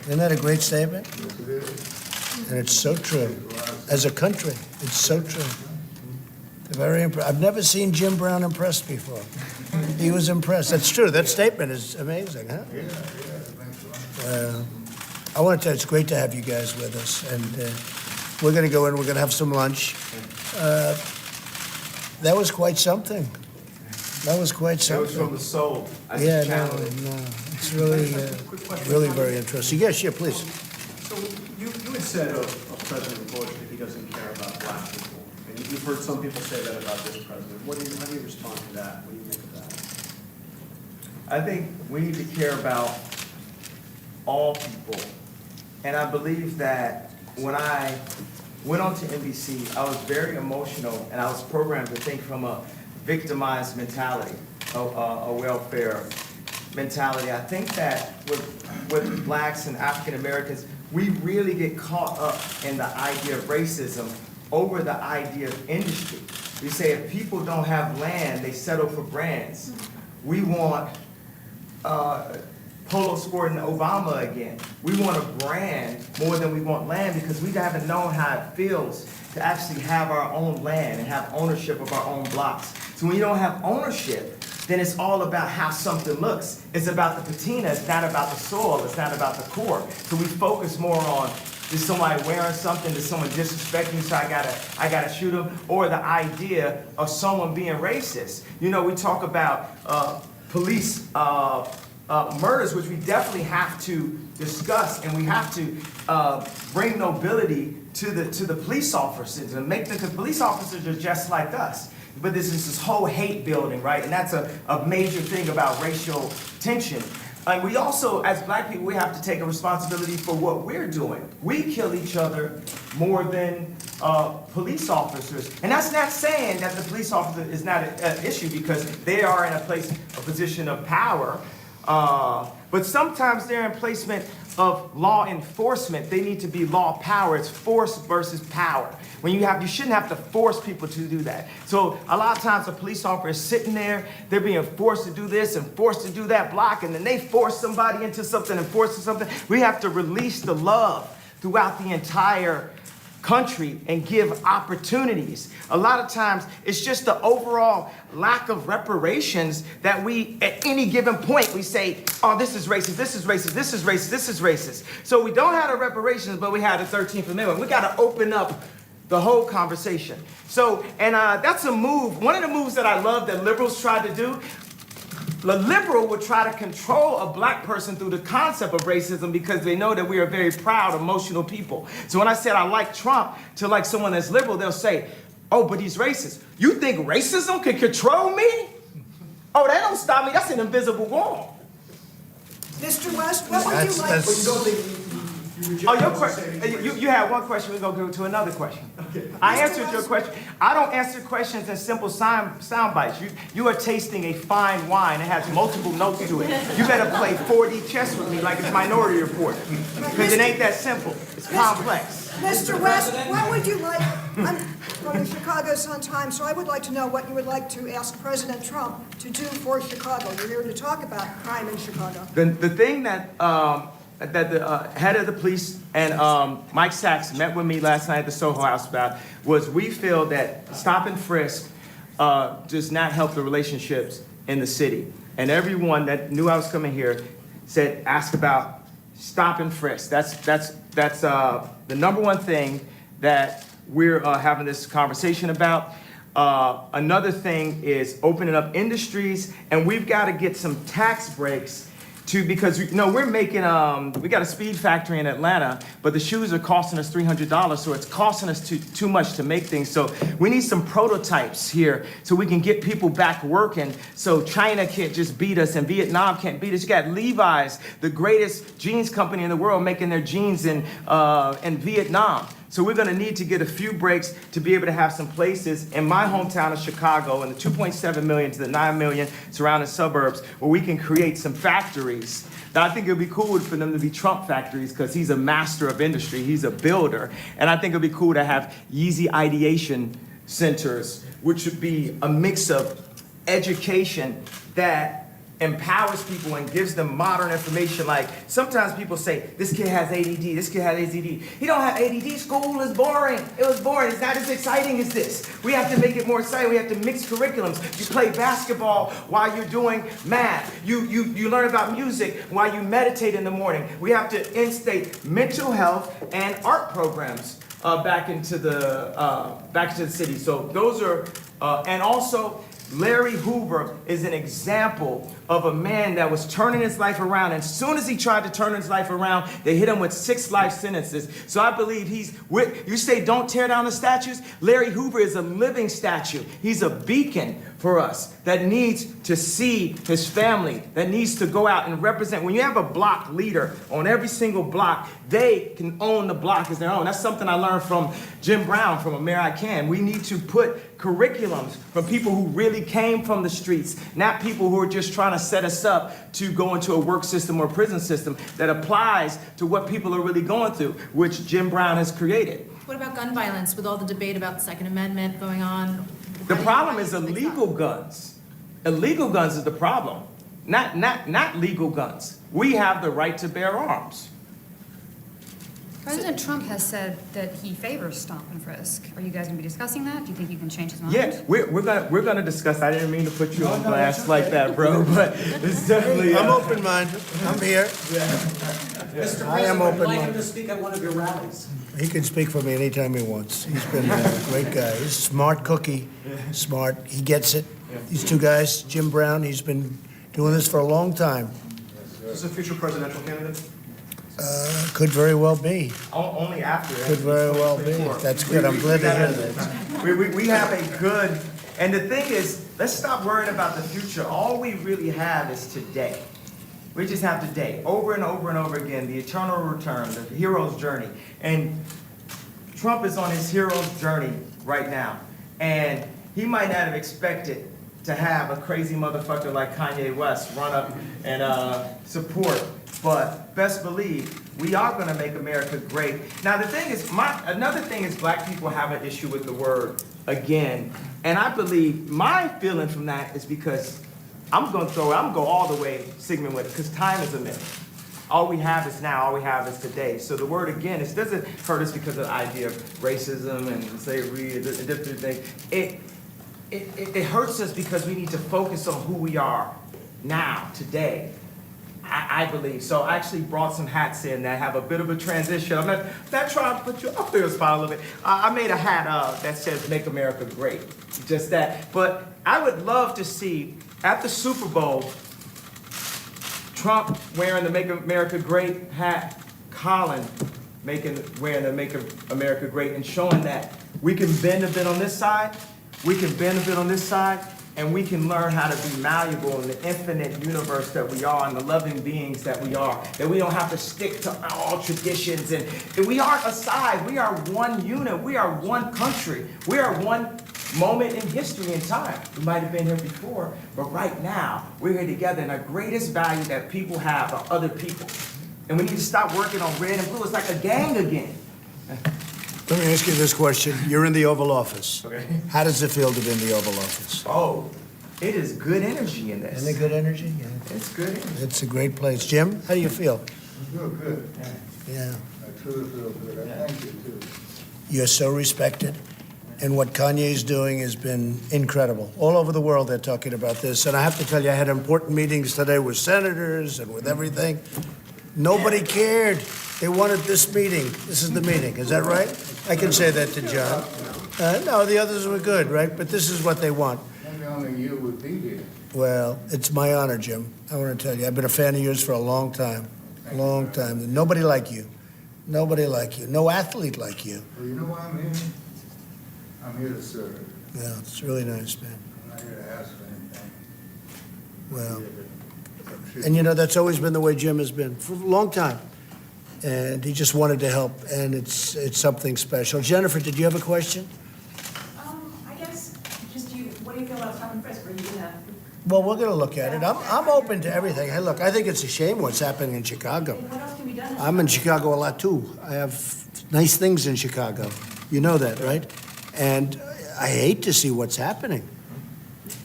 Isn't that a great statement? And it's so true. As a country, it's so true. Very impressed. I've never seen Jim Brown impressed before. He was impressed. That's true. That statement is amazing, huh? I want to tell you, it's great to have you guys with us. And we're going to go in, we're going to have some lunch. That was quite something. That was quite something.
It was from the soul.
No. It's really, really very interesting. Yes, yeah, please.
So you had said of President Bush that he doesn't care about black people. And you've heard some people say that about this president. How do you respond to that? What do you make of that?
I think we need to care about all people. And I believe that when I went on to NBC, I was very emotional, and I was programmed to think from a victimized mentality, a welfare mentality. I think that with blacks and African Americans, we really get caught up in the idea of racism over the idea of industry. We say if people don't have land, they settle for brands. We want Polo Sport and Obama again. We want a brand more than we want land because we haven't known how it feels to actually have our own land and have ownership of our own blocks. So when you don't have ownership, then it's all about how something looks. It's about the patina, it's not about the soil, it's not about the core. So we focus more on, is somebody wearing something, is someone disrespecting me, so I gotta shoot them, or the idea of someone being racist. You know, we talk about police murders, which we definitely have to discuss, and we have to bring nobility to the police officers and make them, because police officers are just like us. But this is this whole hate building, right? And that's a major thing about racial tension. And we also, as black people, we have to take a responsibility for what we're doing. We kill each other more than police officers. And that's not saying that the police officer is not an issue, because they are in a position of power. But sometimes they're in placement of law enforcement. They need to be law power. It's force versus power. When you shouldn't have to force people to do that. So a lot of times a police officer is sitting there, they're being forced to do this and forced to do that block, and then they force somebody into something and force something. We have to release the love throughout the entire country and give opportunities. A lot of times it's just the overall lack of reparations that we, at any given point, we say, oh, this is racist, this is racist, this is racist, this is racist. So we don't have the reparations, but we have the 13th Amendment. We got to open up the whole conversation. So, and that's a move. One of the moves that I love that liberals tried to do, the liberal would try to control a black person through the concept of racism because they know that we are very proud, emotional people. So when I said I like Trump to like someone that's liberal, they'll say, oh, but he's racist. You think racism can control me? Oh, that don't stop me. That's an invisible wall.
Mr. West, what would you like?
Oh, your question. You had one question. We're gonna go to another question. Okay. I answered your question. I don't answer questions in simple sound bites. You are tasting a fine wine. It has multiple notes to it. You better play 4D chess with me like it's Minority Report, because it ain't that simple. It's complex.
Mr. West, what would you like? I'm going to Chicago sometime, so I would like to know what you would like to ask President Trump to do for Chicago. We're here to talk about crime in Chicago.
The thing that the head of the police and Mike Sachs met with me last night at the Soho House about was we feel that stop and frisk does not help the relationships in the city. And everyone that knew I was coming here said, ask about stop and frisk. That's the number one thing that we're having this conversation about. Another thing is opening up industries, and we've got to get some tax breaks because we're making we got a speed factory in Atlanta, but the shoes are costing us $300, so it's costing us too much to make things. So we need some prototypes here so we can get people back working, so China can't just beat us and Vietnam can't beat us. You got Levi's, the greatest jeans company in the world, making their jeans in Vietnam. So we're going to need to get a few breaks to be able to have some places in my hometown of Chicago and the 2.7 million to the 9 million surrounding suburbs where we can create some factories. Now, I think it would be cool for them to be Trump factories because he's a master of industry. He's a builder. And I think it would be cool to have Yeezy ideation centers, which would be a mix of education that empowers people and gives them modern information. Like sometimes people say, this kid has ADD, this kid has ADD. He don't have ADD, school is boring. It was boring, it's not as exciting as this. We have to make it more exciting, we have to mix curriculums. You play basketball while you're doing math. You learn about music while you meditate in the morning. We have to instate mental health and art programs back into the city. So those are, and also, Larry Hoover is an example of a man that was turning his life around. And as soon as he tried to turn his life around, they hit him with 6 life sentences. So I believe you say don't tear down the statues. Larry Hoover is a living statue. He's a beacon for us that needs to see his family, that needs to go out and represent. When you have a block leader on every single block, they can own the block as their own. That's something I learned from Jim Brown from A Mayor I Can. We need to put curriculums from people who really came from the streets, not people who are just trying to set us up to go into a work system or prison system that applies to what people are really going through, which Jim Brown has created.
What about gun violence with all the debate about the Second Amendment going on?
The problem is illegal guns. Illegal guns is the problem, not legal guns. We have the right to bear arms.
President Trump has said that he favors stop and frisk. Are you guys going to be discussing that? Do you think you can change his mind?
Yeah, we're gonna discuss. I didn't mean to put you on blast like that, bro. But it's definitely.
I'm open-minded. I'm here.
Mr.
I am
President, would you like him
open-minded.
to speak at one of your rallies?
He can speak for me anytime he wants. He's been a great guy. He's a smart cookie. Smart. He gets it. These two guys, Jim Brown, he's been doing this for a long time.
Is this a future presidential candidate?
Could very well be.
Only after.
Could very well be. That's good. I'm glad to hear that.
We have a good, and the thing is, let's stop worrying about the future. All we really have is today. We just have today, over and over and over again, the eternal return, the hero's journey. And Trump is on his hero's journey right now. And he might not have expected to have a crazy motherfucker like Kanye West run up and support. But best believe, we are gonna make America great. Now the thing is, another thing is black people have an issue with the word again. And I believe my feeling from that is because I'm gonna go all the way Sigmund with it, because time is a myth. All we have is now, all we have is today. So the word again, it doesn't hurt us because of the idea of racism and slavery and different things. It hurts us because we need to focus on who we are now, today. I believe. So I actually brought some hats in that have a bit of a transition. I'm not trying to put you up there a spot a little bit. I made a hat that says Make America Great. Just that. But I would love to see at the Super Bowl, Trump wearing the Make America Great hat, Colin wearing the Make America Great, and showing that we can bend a bit on this side, we can bend a bit on this side, and we can learn how to be malleable in the infinite universe that we are and the loving beings that we are, that we don't have to stick to all traditions, and we aren't a side, we are one unit, we are one country, we are one moment in history and time. We might have been here before, but right now, we're here together, and the greatest value that people have are other people. And we need to stop working on red and blue. It's like a gang again.
Let me ask you this question. You're in the Oval Office.
Okay.
How does it feel to be in the Oval Office?
Oh, it is good energy in this.
Isn't it good energy? Yeah.
It's good energy.
It's a great place. Jim, how do you feel?
I feel good.
Yeah.
I truly feel good. I thank you, too.
You're so respected. And what Kanye's doing has been incredible. All over the world, they're talking about this. And I have to tell you, I had important meetings today with senators and with everything. Nobody cared. They wanted this meeting. This is the meeting. Is that right? I can say that to John. No, the others were good, right? But this is what they want.
Maybe only you would be here.
Well, it's my honor, Jim. I want to tell you, I've been a fan of yours for a long time. A long time. Nobody like you. Nobody like you. No athlete like you.
Well, you know why I'm here? I'm here to serve.
Yeah, it's really nice, man.
I'm not here to ask for anything.
Well, and you know, that's always been the way Jim has been for a long time. And he just wanted to help, and it's something special. Jennifer, did you have a question?
I guess, what do you feel about stop and frisk? Are you gonna?
Well, we're going to look at it. I'm open to everything. Hey, look, I think it's a shame what's happening in Chicago.
What else can be done?
I'm in Chicago a lot, too. I have nice things in Chicago. You know that, right? And I hate to see what's happening.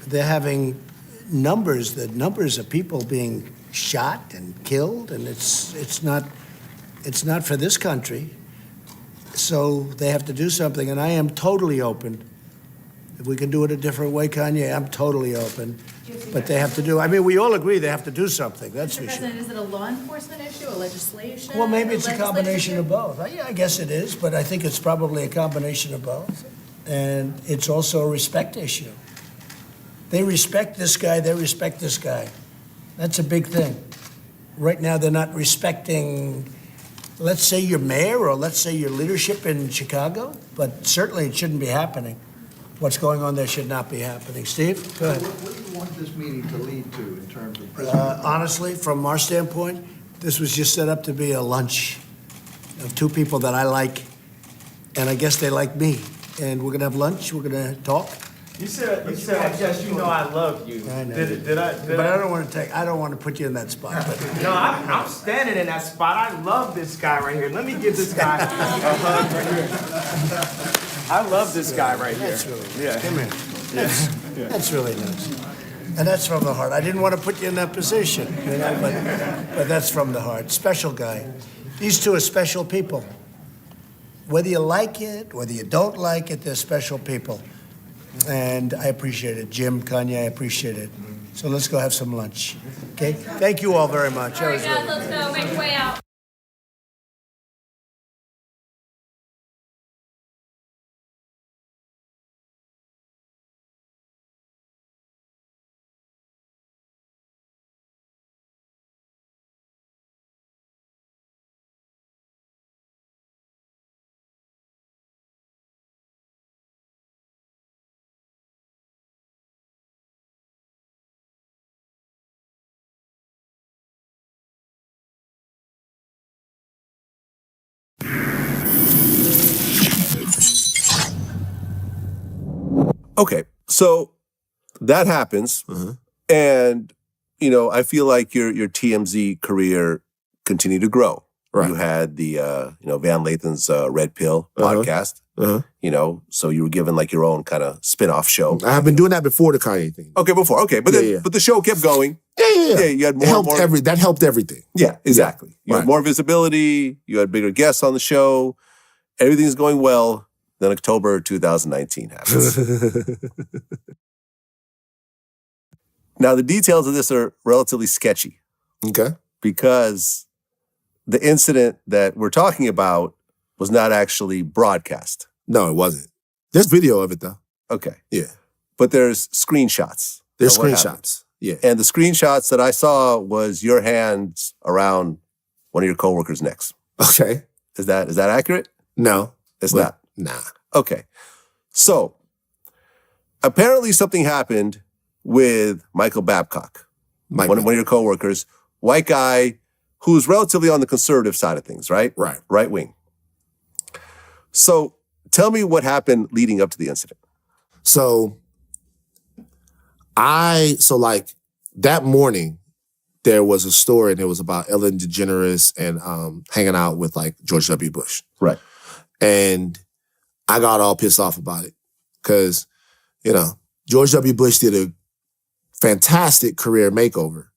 They're having numbers of people being shot and killed, and it's not for this country. So they have to do something, and I am totally open. If we can do it a different way, Kanye, I'm totally open. But they have to do, I mean, we all agree they have to do something, that's
Mr.
for sure.
President, is it a law enforcement issue, a legislation?
Well, maybe it's a combination of both. Yeah, I guess it is, but I think it's probably a combination of both. And it's also a respect issue. They respect this guy, they respect this guy. That's a big thing. Right now, they're not respecting, let's say, your mayor or let's say your leadership in Chicago, but certainly it shouldn't be happening. What's going on there should not be happening. Steve, go ahead.
What do you want this meeting to lead to in terms of prison?
Honestly, from our standpoint, this was just set up to be a lunch of two people that I like, and I guess they like me. And we're gonna have lunch. We're gonna talk.
You said, yes, you know I love you.
I know.
Did I?
But I don't want to put you in that spot. But.
No, I'm standing in that spot. I love this guy right here. Let me give this guy a hug right here. I love this guy right here.
That's really nice. Come here. That's really nice. And that's from the heart. I didn't want to put you in that position, you know, but that's from the heart. Special guy. These two are special people. Whether you like it, whether you don't like it, they're special people. And I appreciate it. Jim, Kanye, I appreciate it. So let's go have some lunch. Okay? Thank you all very much.
All right, guys, let's go. Make your way out.
Okay, so that happens, and you know, I feel like your TMZ career continued to grow. Right. You had the Van Lathan's Red Pill podcast. You know, so you were given like your own kind of spin-off show.
I have been doing that before the Kanye thing.
Okay, before. Okay, but but the show kept going.
Yeah.
You had more.
That helped everything.
Yeah, exactly. You
Right.
had more visibility. You had bigger guests on the show. Everything's going well. Then October 2019 happens. Now, the details of this are relatively sketchy.
Okay.
Because the incident that we're talking about was not actually broadcast.
No, it wasn't. There's video of it, though.
Okay.
Yeah.
But there's screenshots.
There's
of what
screenshots.
happened.
Yeah.
And the screenshots that I saw was your hands around one of your coworkers' necks.
Okay.
Is that accurate?
No.
It's not?
Nah.
Okay. So, apparently something happened with Michael Babcock, one of your coworkers, white guy who's relatively on the conservative side of things, right? Right wing. So tell me what happened leading up to the incident.
So that morning, there was a story and it was about Ellen DeGeneres and hanging out with like George W. Bush.
Right.
And I got all pissed off about it because, you know, George W. Bush did a fantastic career makeover.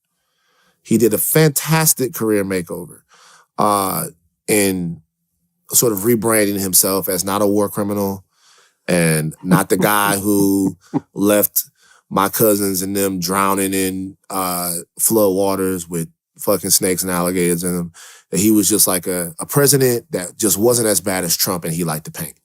He did a fantastic career makeover in sort of rebranding himself as not a war criminal and not the guy who left my cousins and them drowning in flood waters with fucking snakes and alligators in them. That he was just like a president that just wasn't as bad as Trump and he liked to paint.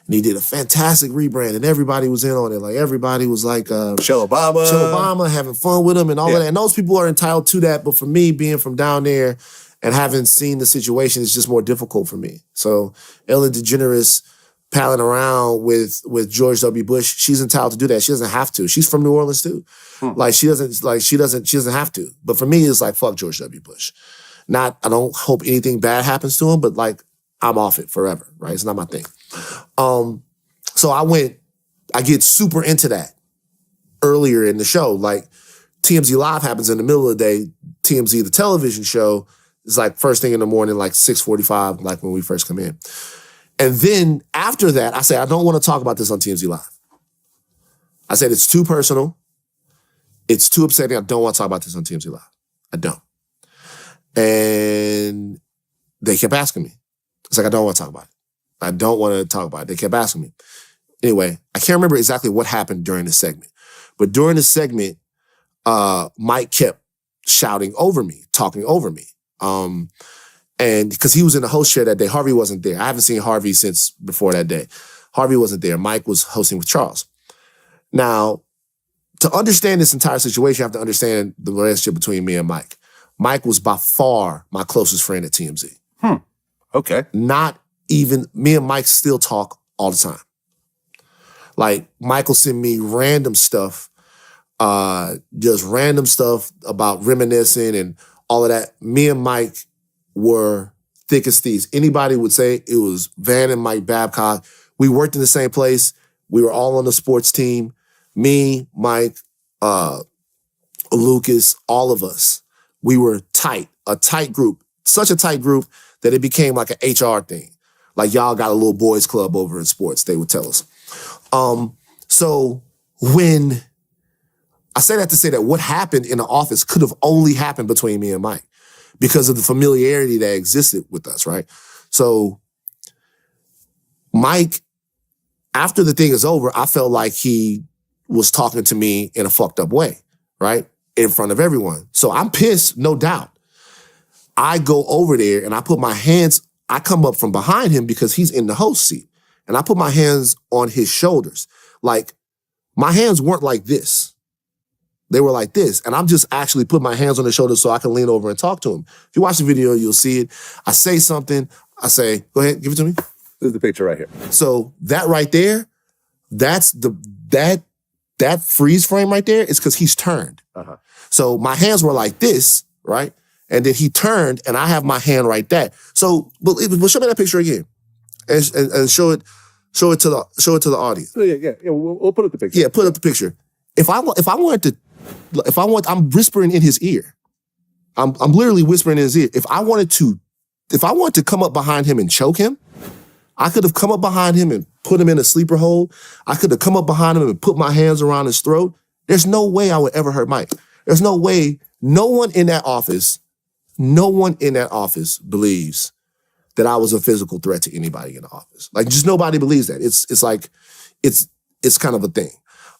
And he did a fantastic rebrand and everybody was in on it. Like everybody was like
Michelle Obama
having fun with him and all of that. And those people are entitled to that. But for me, being from down there and having seen the situation, it's just more difficult for me. So Ellen DeGeneres palling around with George W. Bush, she's entitled to do that. She doesn't have to. She's from New Orleans too. Like she doesn't have to. But for me, it's like fuck George W. Bush. I don't hope anything bad happens to him, but like I'm off it forever, right? It's not my thing. So I get super into that earlier in the show. Like TMZ Live happens in the middle of the day. TMZ, the television show, is like first thing in the morning, like 6:45, like when we first come in. And then after that, I say, I don't want to talk about this on TMZ Live. I said, it's too personal. It's too upsetting. I don't want to talk about this on TMZ Live. I don't. And they kept asking me. It's like, I don't want to talk about it. I don't want to talk about it. They kept asking me. Anyway, I can't remember exactly what happened during the segment. But during the segment, Mike kept shouting over me, talking over me. And because he was in the host chair that day, Harvey wasn't there. I haven't seen Harvey since before that day. Harvey wasn't there. Mike was hosting with Charles. Now, to understand this entire situation, you have to understand the relationship between me and Mike. Mike was by far my closest friend at TMZ.
Okay.
Not even, me and Mike still talk all the time. Like, Mike will send me random stuff, just random stuff about reminiscing and all of that. Me and Mike were thick as thieves. Anybody would say it was Van and Mike Babcock. We worked in the same place. We were all on the sports team. Me, Mike, Lucas, all of us. We were tight, a tight group. Such a tight group that it became like an HR thing. Like y'all got a little boys club over in sports, they would tell us. So when I say that to say that what happened in the office could have only happened between me and Mike because of the familiarity that existed with us, right? So Mike, after the thing is over, I felt like he was talking to me in a fucked up way, right? In front of everyone. So I'm pissed, no doubt. I go over there and I put my hands, I come up from behind him because he's in the host seat. And I put my hands on his shoulders. Like, my hands weren't like this. They were like this. And I'm just actually put my hands on his shoulders so I can lean over and talk to him. If you watch the video, you'll see it. I say something. I say, go ahead, give it to me.
This is the picture right here.
So that right there, that's that freeze frame right there is because he's turned. So my hands were like this, right? And then he turned and I have my hand right there. So, but show me that picture again. And show it to the audience.
Yeah. We'll put up the picture.
Yeah, put up the picture. I'm whispering in his ear. I'm literally whispering in his ear. If I wanted to come up behind him and choke him, I could have come up behind him and put him in a sleeper hold. I could have come up behind him and put my hands around his throat. There's no way I would ever hurt Mike. There's no way. No one in that office believes that I was a physical threat to anybody in the office. Like, just nobody believes that. It's like, it's kind of a thing.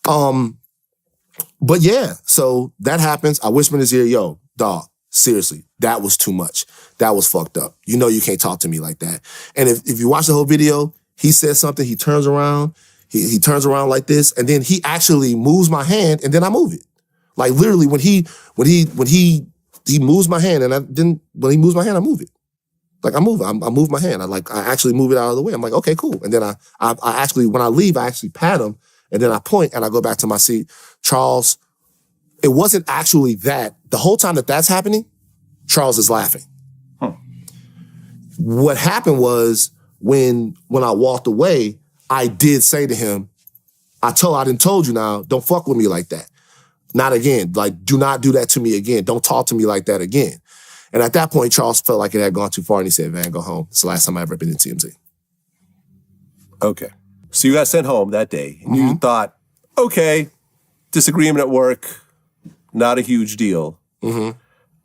But yeah, so that happens. I whisper in his ear, yo, dog, seriously, that was too much. That was fucked up. You know you can't talk to me like that. And if you watch the whole video, he says something, he turns around, he turns around like this, and then he actually moves my hand, and then I move it. Like, literally, when he moves my hand, and when he moves my hand, I move it. Like, I move my hand. I actually move it out of the way. I'm like, okay, cool. And then I actually, when I leave, I actually pat him, and then I point, and I go back to my seat. Charles it wasn't actually that. The whole time that that's happening, Charles is laughing. What happened was when I walked away, I did say to him, I done told you now, don't fuck with me like that. Not again. Like, do not do that to me again. Don't talk to me like that again. And at that point, Charles felt like it had gone too far, and he said, "Man, go home. It's the last time I've ever been in TMZ."
Okay. So you got sent home that day, and you thought, okay, disagreement at work, not a huge deal.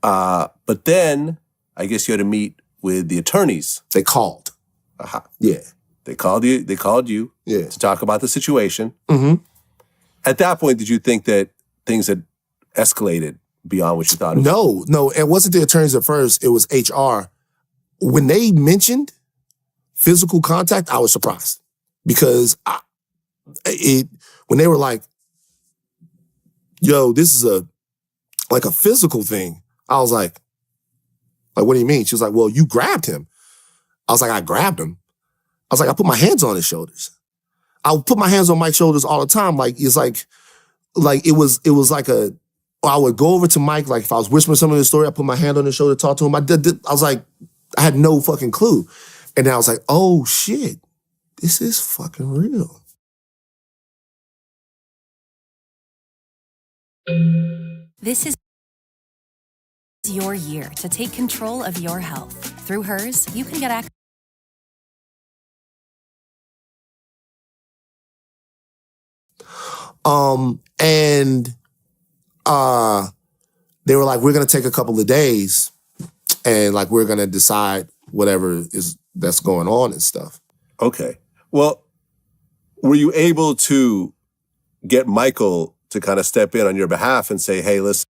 But then, I guess you had to meet with the attorneys.
They called. Yeah.
They called you to talk about the situation. At that point, did you think that things had escalated beyond what you thought?
No, it wasn't the attorneys at first. It was HR. When they mentioned physical contact, I was surprised because when they were like, "Yo, this is a physical thing," I was like, "What do you mean?" She was like, "Well, you grabbed him." I was like, "I grabbed him." I was like, "I put my hands on his shoulders." I would put my hands on Mike's shoulders all the time. It was like I would go over to Mike, like if I was whispering some of the story, I put my hand on his shoulder, talk to him. I was like, I had no fucking clue. And then I was like, oh shit, this is fucking real.
This is your year to take control of your health. Through hers, you can get access.
They were like, we're going to take a couple of days and like, we're going to decide whatever that's going on and stuff.
Okay. Well, were you able to get Michael to kind of step in on your behalf and say, "Hey, listen,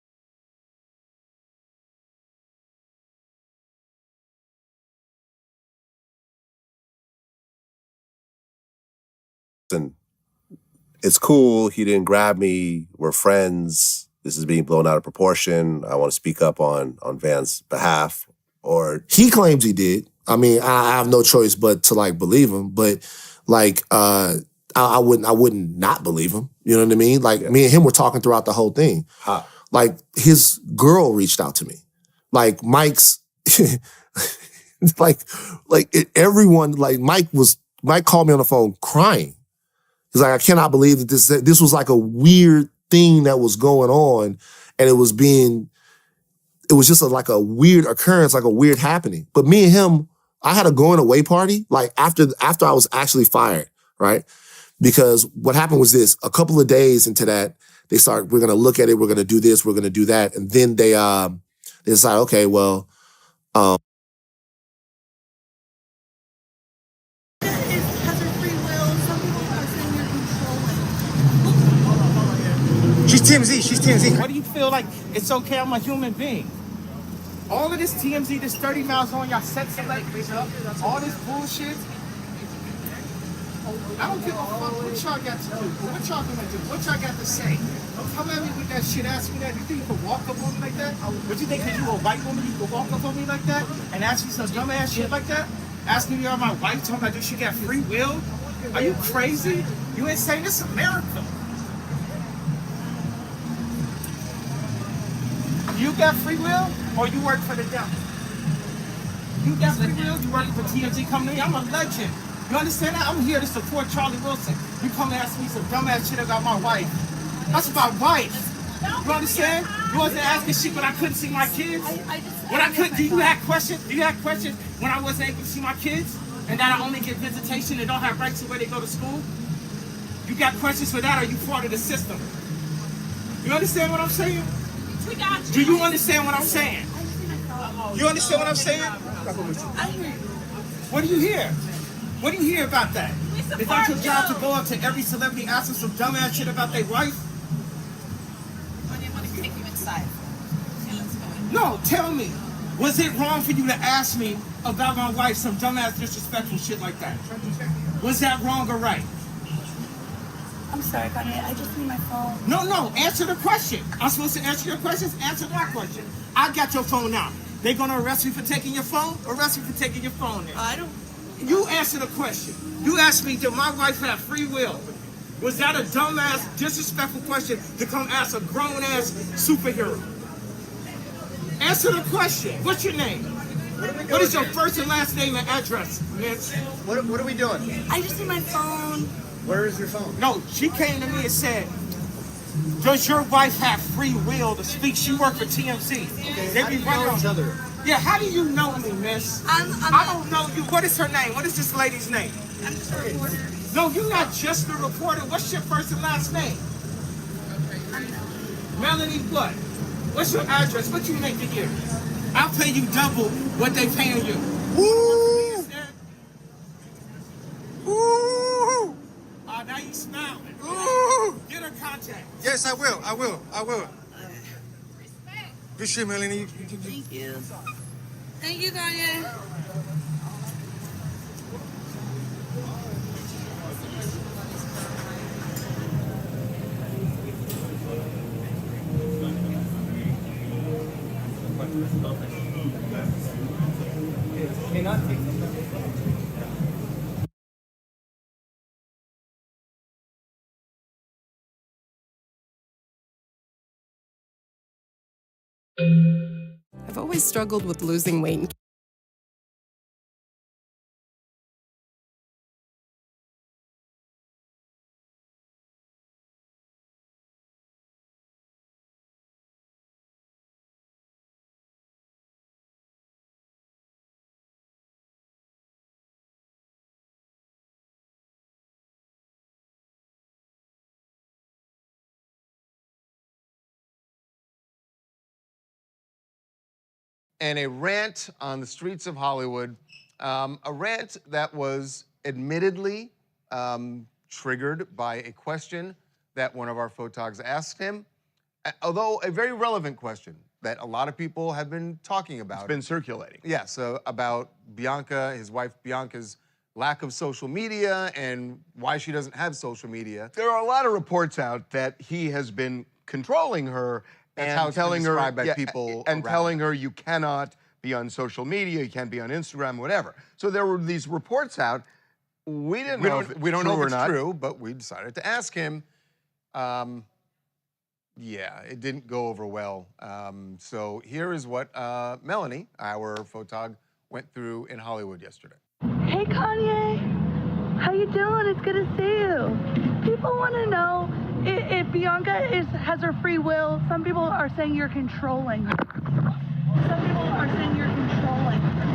it's cool. He didn't grab me. We're friends. This is being blown out of proportion. I want to speak up on Van's behalf." Or
he claims he did. I mean, I have no choice but to like believe him. But like, I wouldn't not believe him. You know what I mean? Like me and him were talking throughout the whole thing. Like his girl reached out to me. Like Mike's, everyone. Like Mike called me on the phone crying. He's like, "I cannot believe that this was like a weird thing that was going on, and it was just like a weird occurrence, like a weird happening." But me and him, I had a going away party, like after I was actually fired, right? Because what happened was this: a couple of days into that, they start, we're gonna look at it, we're gonna do this, we're gonna do that, and then they decide, okay, well,
She's TMZ. What do you feel like it's okay? I'm a human being. All of this TMZ, this 30 miles on, y'all set celebrities up, all this bullshit. I don't give a fuck what y'all got to do. What y'all gonna do? What y'all got to say? Don't come at me with that shit. Ask me that. You think you can walk up on me like that? What you think? Because you a white woman, you can walk up on me like that and ask me some dumb ass shit like that? Ask me about my wife, talking about does she got free will? Are you crazy? You insane? This is America. You got free will, or you work for the devil? You got free will, you work for TMZ Company? I'm a legend. You understand that? I'm here to support Charlie Wilson. You come and ask me some dumbass shit about my wife. That's my wife. You understand? You wasn't asking shit when I couldn't see my kids? When I couldn't, do you have questions? Do you have questions when I wasn't able to see my kids? And that I only get visitation and don't have rights to where they go to school? You got questions for that, or you part of the system? You understand what I'm saying? Do you understand what I'm saying? You understand what I'm saying? What do you hear? What do you hear about that? Is that your job to go up to every celebrity, ask them some dumbass shit about their wife?
When they want to take you inside.
No, tell me. Was it wrong for you to ask me about my wife some dumbass disrespectful shit like that? Was that wrong or right?
I'm sorry, Kanye. I just need my phone.
No. Answer the question. I'm supposed to answer your questions. Answer my question. I got your phone now. They gonna arrest me for taking your phone? Arrest me for taking your phone then?
I don't.
You answer the question. You asked me, did my wife have free will? Was that a dumbass, disrespectful question to come ask a grown-ass superhero? Answer the question. What's your name? What is your first and last name and address, Mitch?
What are we doing?
I just need my phone.
Where is your phone?
No, she came to me and said, does your wife have free will to speak? She worked for TMZ.
Okay,
They
how
be
do you know
running
each
on-
other?
Yeah, how do you know me, miss? I don't know you. What is her name? What is this lady's name?
I'm just a reporter.
No, you're not just a reporter. What's your first and last name? Melanie what? What's your address? What you make a year? I'll pay you double what they paying you. Woo! Woo! Oh, now you smiling. Woo! Get her contact.
Yes, I will. I will. Good shit, Melanie.
Thank you. Thank you, Kanye.
I've always struggled with losing weight.
And a rant on the streets of Hollywood, a rant that was admittedly triggered by a question that one of our photogs asked him, although a very relevant question that a lot of people have been talking about.
It's been circulating.
Yes, about Bianca, his wife Bianca's lack of social media and why she doesn't have social media.
There are a lot of reports out that he has been controlling her
That's
and
how it's been
telling her
described by people
and
around
telling her you cannot be on social media, you can't be on Instagram, whatever. So there were these reports out. We didn't know if
we don't know if it's
not.
true, but we decided to ask him. Yeah, it didn't go over well. So here is what Melanie, our photog, went through in Hollywood yesterday.
Hey Kanye, how you doing? It's good to see you. People want to know if Bianca has her free will. Some people are saying you're controlling her. Some people are saying you're controlling her.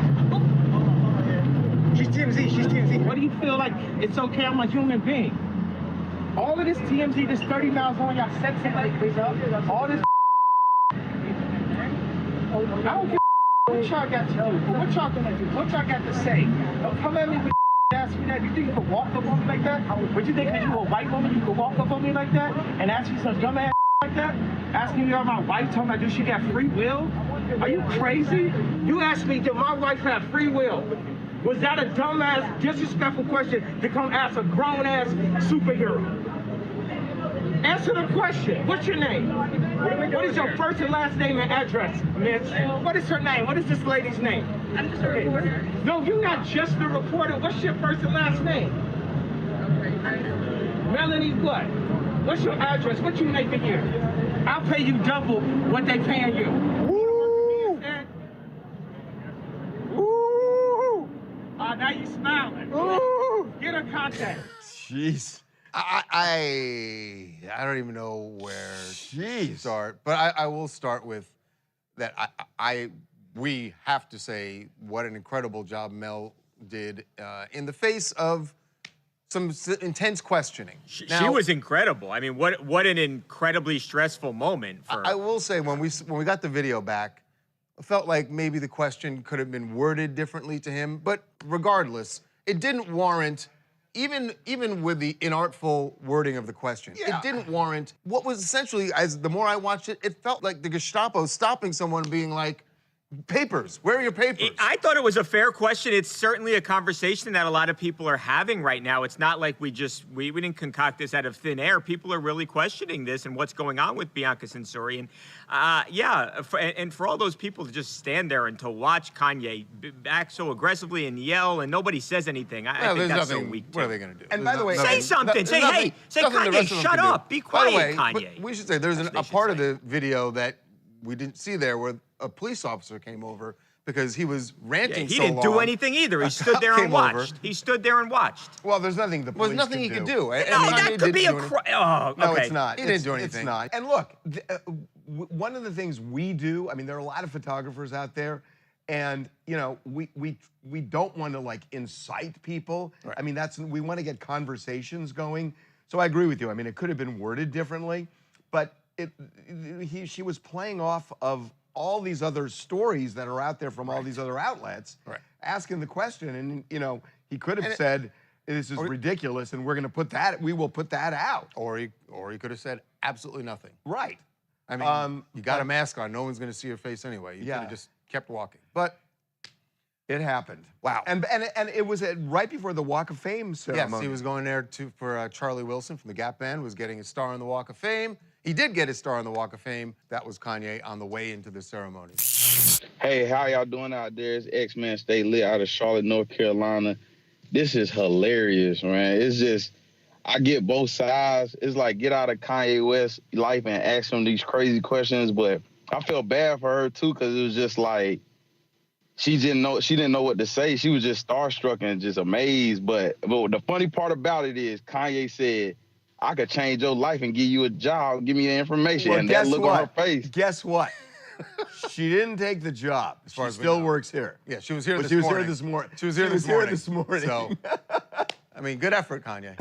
She's TMZ, she's TMZ. What do you feel like it's okay? I'm a human being. All of this TMZ, this 30 miles on y'all sex and all this I don't give what y'all got to do. What y'all gonna do? What y'all got to say? Don't come at me with ask me that. You think you can walk up on me like that? Would you think that you a white woman, you can walk up on me like that and ask me some dumb ass like that? Asking me about my wife, talking about does she got free will? Are you crazy? You asked me, did my wife have free will? Was that a dumbass, disrespectful question to come ask a grown-ass superhero? Answer the question. What's your name? What is your first and last name and address, Mitch? What is her name? What is this lady's name?
I'm just a reporter.
No, you're not just a reporter. What's your first and last name? Melanie what? What's your address? What you make a year? I'll pay you double what they paying you. Woo! Woo! Now you smiling. Woo! Get her contact.
Jeez. I don't even know where to start, but I will start with that we have to say what an incredible job Mel did in the face of some intense questioning.
She was incredible. I mean, what an incredibly stressful moment for her.
I will say when we got the video back, I felt like maybe the question could have been worded differently to him, but regardless, it didn't warrant. Even with the inartful wording of the question, it didn't warrant what was essentially, as the more I watched it, it felt like the Gestapo stopping someone being like,
Papers. Where are your papers?
I thought it was a fair question. It's certainly a conversation that a lot of people are having right now. It's not like we didn't concoct this out of thin air. People are really questioning this and what's going on with Bianca Censori. And and for all those people to just stand there and to watch Kanye act so aggressively and yell and nobody says anything, I think that's so weak.
What are they going to do?
And by the way,
say something. Say, hey, say Kanye, shut up. Be quiet, Kanye.
We should say there's a part of the video that we didn't see there where a police officer came over because he was ranting
he didn't do anything either. He stood there and watched. He stood there and watched.
Well, there's nothing the police
There's nothing he could do.
No, that could be a crime.
No, it's not.
He didn't do anything.
It's not. And look, one of the things we do, I mean, there are a lot of photographers out there, and you know, we don't want to like incite people. Right. I mean, we want to get conversations going. So I agree with you. I mean, it could have been worded differently, but she was playing off of all these other stories that are out there from all these other outlets, asking the question, and you know, he could have said, "This is ridiculous," and we will put that out.
Or he could have said absolutely nothing.
Right.
I mean, you got a mask on. No one's going to see your face anyway. You could have just kept walking. But
it happened.
Wow.
And it was right before the Walk of Fame ceremony.
Yes, he was going there for Charlie Wilson from the Gap Band, was getting his star on the Walk of Fame. He did get his star on the Walk of Fame. That was Kanye on the way into the ceremony.
Hey, how y'all doing out there? It's X-Man Stay Lit out of Charlotte, North Carolina. This is hilarious, man. It's just, I get both sides. It's like, get out of Kanye West's life and ask him these crazy questions, but I felt bad for her too, because it was just like, she didn't know what to say. She was just starstruck and just amazed. But the funny part about it is Kanye said, I could change your life and give you a job, give me the information.
Well,
and that look on her face.
Guess what? She didn't take the job. She still works here.
Yeah, she was here
this
morning.
She was here this morning.
So, I mean, good effort, Kanye.